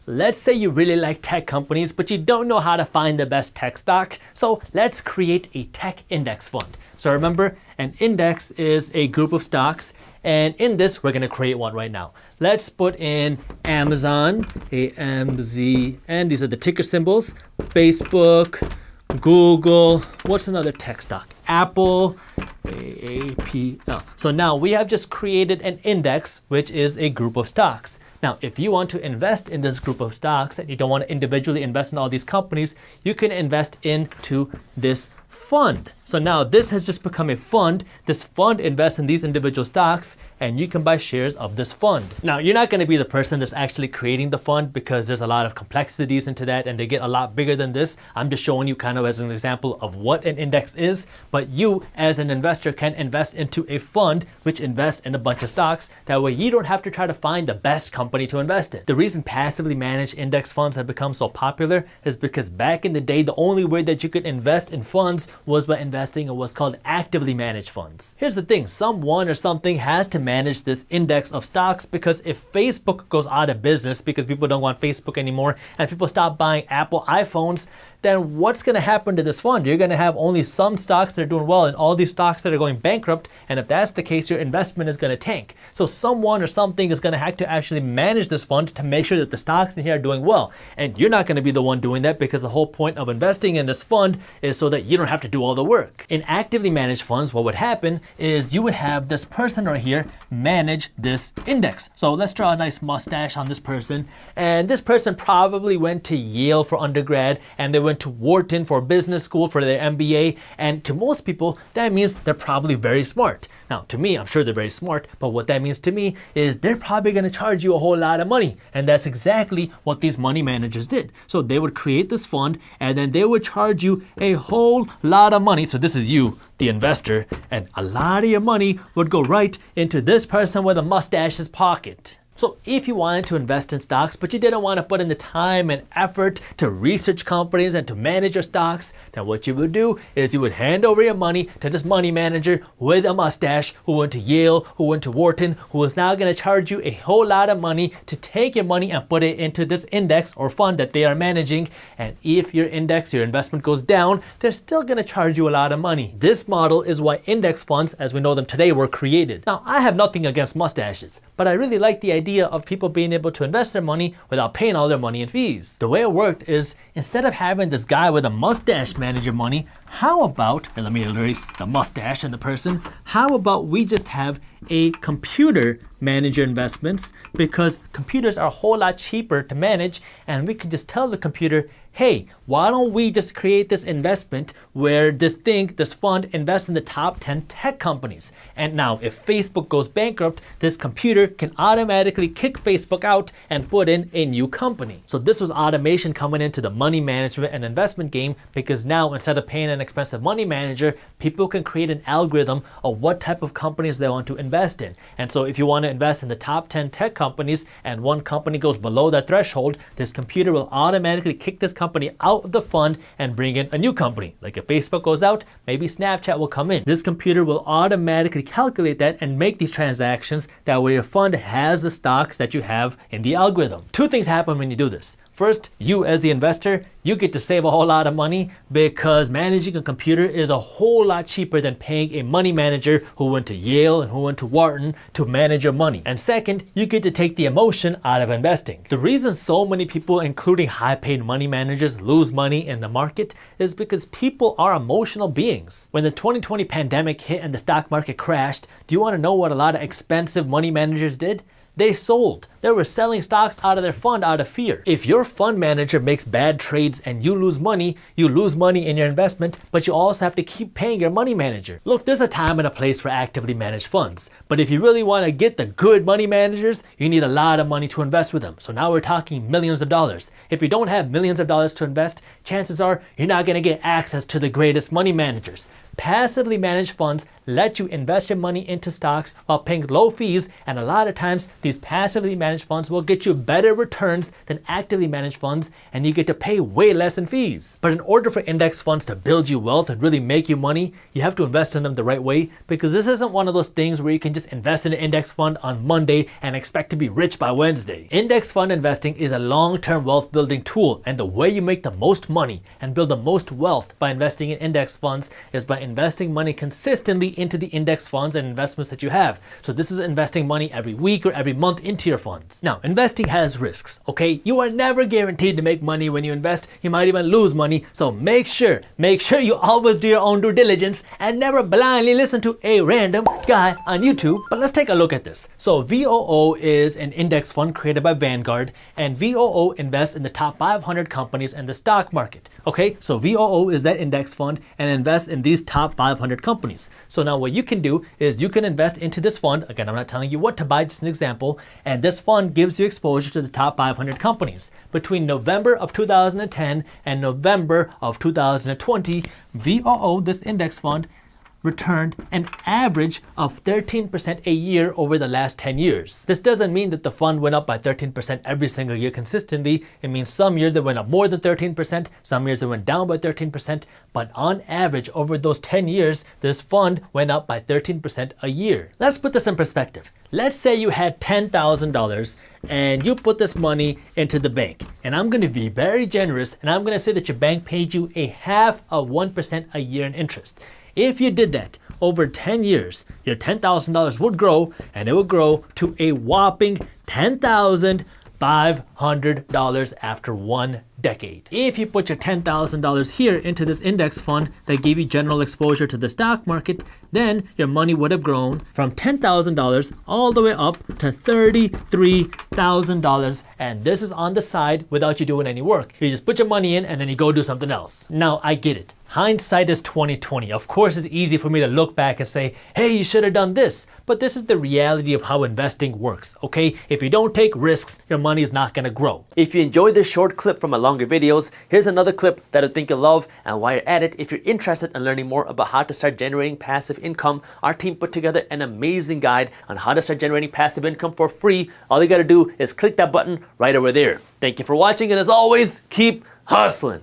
Let's say you really like tech companies, but you don't know how to find the best tech stock. So let's create a tech index fund. So remember, an index is a group of stocks. And in this, we're going to create one right now. Let's put in Amazon, AMZ, and these are the ticker symbols. Facebook, Google, what's another tech stock? Apple, AAPL. So now we have just created an index, which is a group of stocks. Now, if you want to invest in this group of stocks and you don't want to individually invest in all these companies, you can invest into this fund. So now this has just become a fund. This fund invests in these individual stocks and you can buy shares of this fund. Now, you're not going to be the person that's actually creating the fund because there's a lot of complexities into that and they get a lot bigger than this. I'm just showing you kind of as an example of what an index is, but you as an investor can invest into a fund which invests in a bunch of stocks. That way you don't have to try to find the best company to invest in. The reason passively managed index funds have become so popular is because back in the day, the only way that you could invest in funds was by investing in what's called actively managed funds. Here's the thing, someone or something has to manage this index of stocks because if Facebook goes out of business because people don't want Facebook anymore and people stop buying Apple iPhones, then what's going to happen to this fund? You're going to have only some stocks that are doing well and all these stocks that are going bankrupt. And if that's the case, your investment is going to tank. So someone or something is going to have to actually manage this fund to make sure that the stocks in here are doing well. And you're not going to be the one doing that because the whole point of investing in this fund is so that you don't have to do all the work. In actively managed funds, what would happen is you would have this person right here manage this index. So let's draw a nice mustache on this person. And this person probably went to Yale for undergrad and they went to Wharton for business school for their MBA. And to most people, that means they're probably very smart. Now, to me, I'm sure they're very smart, but what that means to me is they're probably going to charge you a whole lot of money. And that's exactly what these money managers did. So they would create this fund and then they would charge you a whole lot of money. So this is you, the investor, and a lot of your money would go right into this person with a mustache's pocket. So if you wanted to invest in stocks, but you didn't want to put in the time and effort to research companies and to manage your stocks, then what you would do is you would hand over your money to this money manager with a mustache who went to Yale, who went to Wharton, who is now going to charge you a whole lot of money to take your money and put it into this index or fund that they are managing. And if your index, your investment goes down, they're still going to charge you a lot of money. This model is why index funds, as we know them today, were created. Now, I have nothing against mustaches, but I really like the idea of people being able to invest their money without paying all their money in fees. The way it worked is instead of having this guy with a mustache manage your money, how about, and let me erase the mustache and the person, how about we just have a computer manage your investments because computers are a whole lot cheaper to manage and we can just tell the computer, hey, why don't we just create this investment where this fund invests in the top 10 tech companies. And now if Facebook goes bankrupt, this computer can automatically kick Facebook out and put in a new company. So this was automation coming into the money management and investment game because now instead of paying an expensive money manager, people can create an algorithm of what type of companies they want to invest in. And so if you want to invest in the top 10 tech companies and one company goes below that threshold, this computer will automatically kick this company out of the fund and bring in a new company. Like if Facebook goes out, maybe Snapchat will come in. This computer will automatically calculate that and make these transactions. That way your fund has the stocks that you have in the algorithm. Two things happen when you do this. First, you as the investor, you get to save a whole lot of money because managing a computer is a whole lot cheaper than paying a money manager who went to Yale and who went to Wharton to manage your money. And second, you get to take the emotion out of investing. The reason so many people, including high-paid money managers, lose money in the market is because people are emotional beings. When the 2020 pandemic hit and the stock market crashed, do you want to know what a lot of expensive money managers did? They sold. They were selling stocks out of their fund out of fear. If your fund manager makes bad trades and you lose money in your investment, but you also have to keep paying your money manager. Look, there's a time and a place for actively managed funds. But if you really want to get the good money managers, you need a lot of money to invest with them. So now we're talking millions of dollars. If you don't have millions of dollars to invest, chances are you're not going to get access to the greatest money managers. passively managed funds let you invest your money into stocks while paying low fees, and a lot of times these passively managed funds will get you better returns than actively managed funds, and you get to pay way less in fees. But in order for index funds to build you wealth and really make you money, you have to invest in them the right way, because this isn't one of those things where you can just invest in an index fund on Monday and expect to be rich by Wednesday. Index fund investing is a long-term wealth building tool, and the way you make the most money and build the most wealth by investing in index funds is by investing money consistently into the index funds and investments that you have. So this is investing money every week or every month into your funds. Now, investing has risks, okay? You are never guaranteed to make money when you invest. You might even lose money. So make sure you always do your own due diligence and never blindly listen to a random guy on YouTube. But let's take a look at this. So VOO is an index fund created by Vanguard, and VOO invests in the top 500 companies in the stock market. Okay, so VOO is that index fund and invests in these top 500 companies. So now what you can do is you can invest into this fund. Again, I'm not telling you what to buy, just an example. And this fund gives you exposure to the top 500 companies. Between November of 2010 and November of 2020, VOO, this index fund, returned an average of 13% a year over the last 10 years. This doesn't mean that the fund went up by 13% every single year consistently. It means some years it went up more than 13%, some years it went down by 13%, but on average over those 10 years, this fund went up by 13% a year. Let's put this in perspective. Let's say you had $10,000 and you put this money into the bank. And I'm going to be very generous, and I'm going to say that your bank paid you a half of 1% a year in interest. If you did that over 10 years, your $10,000 would grow, and it would grow to a whopping $10,500 after 1 decade. If you put your $10,000 here into this index fund that gave you general exposure to the stock market, then your money would have grown from $10,000 all the way up to $33,000. And this is on the side without you doing any work. You just put your money in and then you go do something else. Now, I get it. Hindsight is 20/20. Of course, it's easy for me to look back and say, hey, you should have done this. But this is the reality of how investing works, okay? If you don't take risks, your money is not gonna grow. If you enjoyed this short clip from my longer videos, here's another clip that I think you'll love. And while you're at it, if you're interested in learning more about how to start generating passive income, our team put together an amazing guide on how to start generating passive income for free. All you gotta do is click that button right over there. Thank you for watching, and as always, keep hustling.